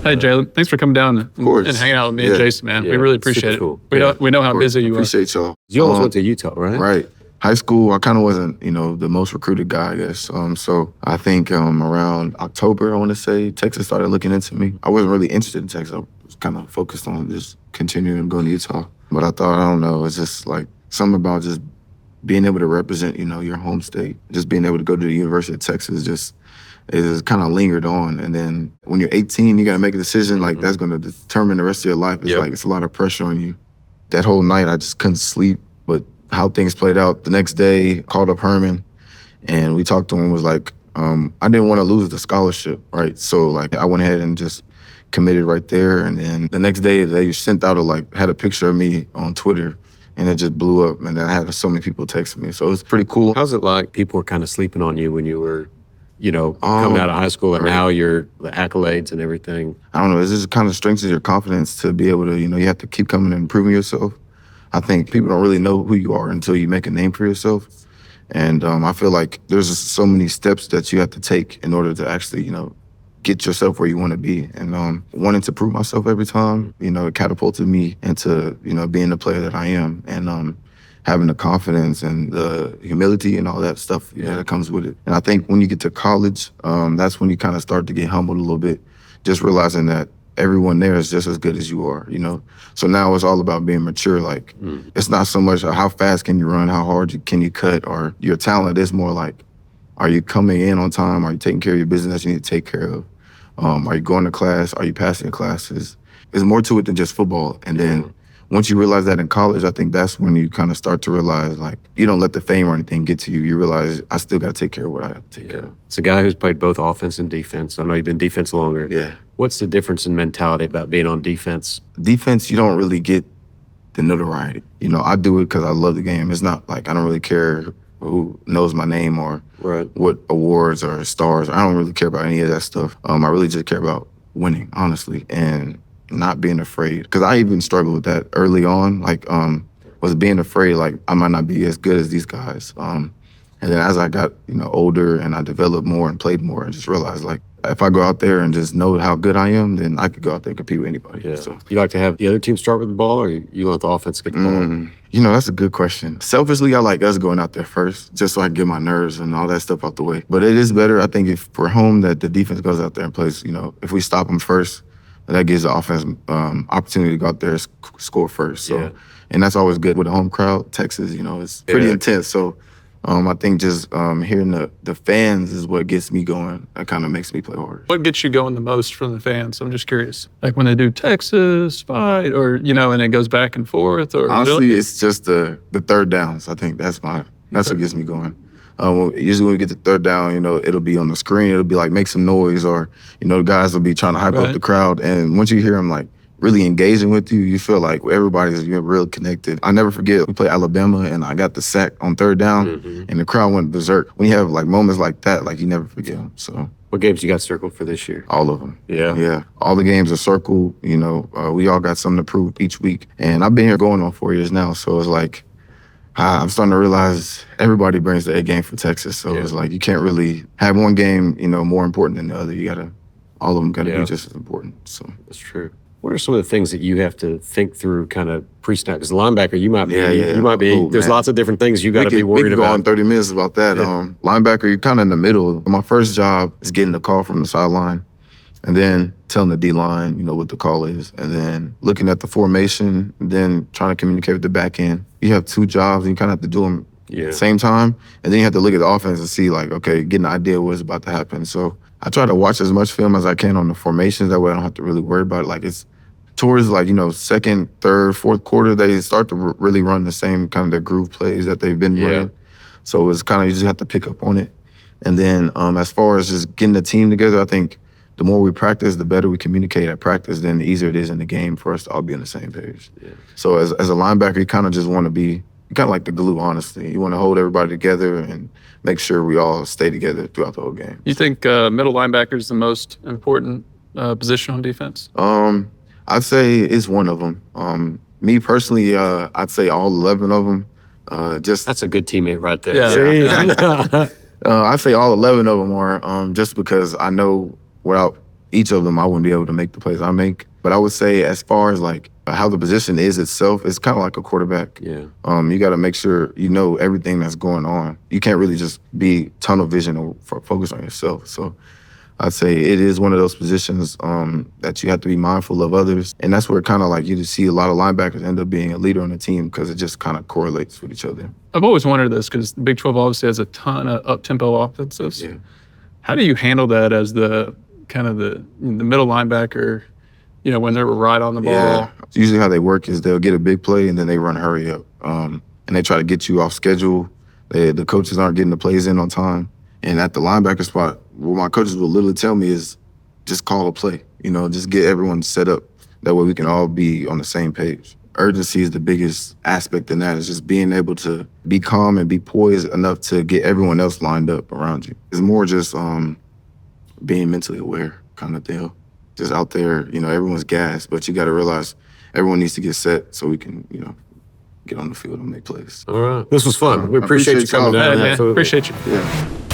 Hey, Jaylan, thanks for coming down and hanging out with me and Jason, man. We really appreciate it. Cool. We know how busy you are. Appreciate y'all. You almost went to Utah, right? Right. High school, I kind of wasn't, the most recruited guy, I guess. So I think around October, I want to say, Texas started looking into me. I wasn't really interested in Texas. I was kind of focused on just continuing going to Utah. But I thought, I don't know, it's just like something about just being able to represent, your home state. Just being able to go to the University of Texas just is kind of lingered on. And then when you're 18, you got to make a decision. Like, that's going to determine the rest of your life. It's like, it's a lot of pressure on you. That whole night, I just couldn't sleep. But how things played out, the next day, called up Herman, and we talked to him, was like, I didn't want to lose the scholarship, right? So, like, I went ahead and just committed right there. And then the next day, they sent out had a picture of me on Twitter, and it just blew up. And then I had so many people texting me. So it was pretty cool. How's it like people were kind of sleeping on you when you were, coming out of high school, and now you're the accolades and everything? I don't know. It just kind of strengthens your confidence to be able to, you have to keep coming and improving yourself. I think people don't really know who you are until you make a name for yourself. And I feel like there's just so many steps that you have to take in order to actually, get yourself where you want to be. And wanting to prove myself every time, it catapulted me into, being the player that I am. And having the confidence and the humility and all that stuff that comes with it. And I think when you get to college, that's when you kind of start to get humbled a little bit, just realizing that everyone there is just as good as you are, So now it's all about being mature. Like, it's not so much how fast can you run, how hard can you cut, or your talent. It's more like, are you coming in on time? Are you taking care of your business that you need to take care of? Are you going to class? Are you passing your classes? There's more to it than just football. And then once you realize that in college, I think that's when you kind of start to realize, like, you don't let the fame or anything get to you. You realize, I still got to take care of what I have to take care of. It's a guy who's played both offense and defense. I know you've been defense longer. Yeah. What's the difference in mentality about being on defense? Defense, you don't really get the notoriety. I do it because I love the game. It's not like I don't really care who knows my name or what awards or stars. I don't really care about any of that stuff. I really just care about winning, honestly, and not being afraid. Because I even struggled with that early on, like, was being afraid, like, I might not be as good as these guys. And then as I got, older and I developed more and played more, I just realized, like, if I go out there and just know how good I am, then I could go out there and compete with anybody. Yeah. So, you like to have the other team start with the ball, or you let the offense get the ball? That's a good question. Selfishly, I like us going out there first, just so I can get my nerves and all that stuff out the way. But it is better, I think, if we're home, that the defense goes out there and plays. If we stop them first, that gives the offense opportunity to go out there and score first. So, and that's always good with a home crowd. Texas, it's pretty intense. So, I think just hearing the fans is what gets me going. That kind of makes me play harder. What gets you going the most from the fans? I'm just curious. Like when they do Texas fight, or and it goes back and forth, or honestly, it's just the third downs. I think that's what gets me going. Usually when we get to third down, it'll be on the screen. It'll be like, make some noise, or the guys will be trying to hype up the crowd. And once you hear them like really engaging with you, you feel like everybody's real connected. I never forget, we played Alabama, and I got the sack on third down, and the crowd went berserk. When you have like moments like that, like, you never forget them. So, what games you got circled for this year? all of them. Yeah. All the games are circled. We all got something to prove each week, and I've been here going on 4 years now. So it's like, I'm starting to realize everybody brings the A game for Texas. So it's like, you can't really have one game, more important than the other. All of them got to be just as important. So that's true. What are some of the things that you have to think through kind of pre-snap? Because linebacker, you might be, there's lots of different things you got to be worried we can about. go on 30 minutes about that. Linebacker, you're kind of in the middle. My first job is getting the call from the sideline, and then telling the D-line, what the call is, and then looking at the formation, and then trying to communicate with the back end. You have two jobs, and you kind of have to do them at the same time, and then you have to look at the offense and see, like, okay, get an idea of what's about to happen. So I try to watch as much film as I can on the formations. That way I don't have to really worry about it. Like, it's towards, like, second, third, fourth quarter, they start to really run the same kind of their groove plays that they've been running. So it's kind of, you just have to pick up on it. And then as far as just getting the team together, I think the more we practice, the better we communicate at practice, then the easier it is in the game for us to all be on the same page. So as a linebacker, you kind of just want to be kind of like the glue, honestly. You want to hold everybody together and make sure we all stay together throughout the whole game. You think middle linebacker is the most important position on defense? I'd say it's one of them. Me personally, I'd say all 11 of them. That's a good teammate right there. I'd say all 11 of them are, just because I know without each of them, I wouldn't be able to make the plays I make. But I would say as far as like how the position is itself, it's kind of like a quarterback. Yeah. You got to make sure you know everything that's going on. You can't really just be tunnel vision or focus on yourself. So I'd say it is one of those positions that you have to be mindful of others. And that's where kind of like you just see a lot of linebackers end up being a leader on the team because it just kind of correlates with each other. I've always wondered this because the Big 12 obviously has a ton of up-tempo offensives. Yeah. How do you handle that as the kind of the middle linebacker, when they're right on the ball? Yeah. Usually how they work is they'll get a big play and then they run hurry up. And they try to get you off schedule. The coaches aren't getting the plays in on time. And at the linebacker spot, what my coaches will literally tell me is just call a play. Just get everyone set up. That way we can all be on the same page. Urgency is the biggest aspect in that. Is just being able to be calm and be poised enough to get everyone else lined up around you. It's more just being mentally aware kind of deal. Just out there, everyone's gassed, but you got to realize everyone needs to get set so we can, get on the field and make plays. All right. This was fun. We appreciate you coming down. Man, appreciate you. Yeah.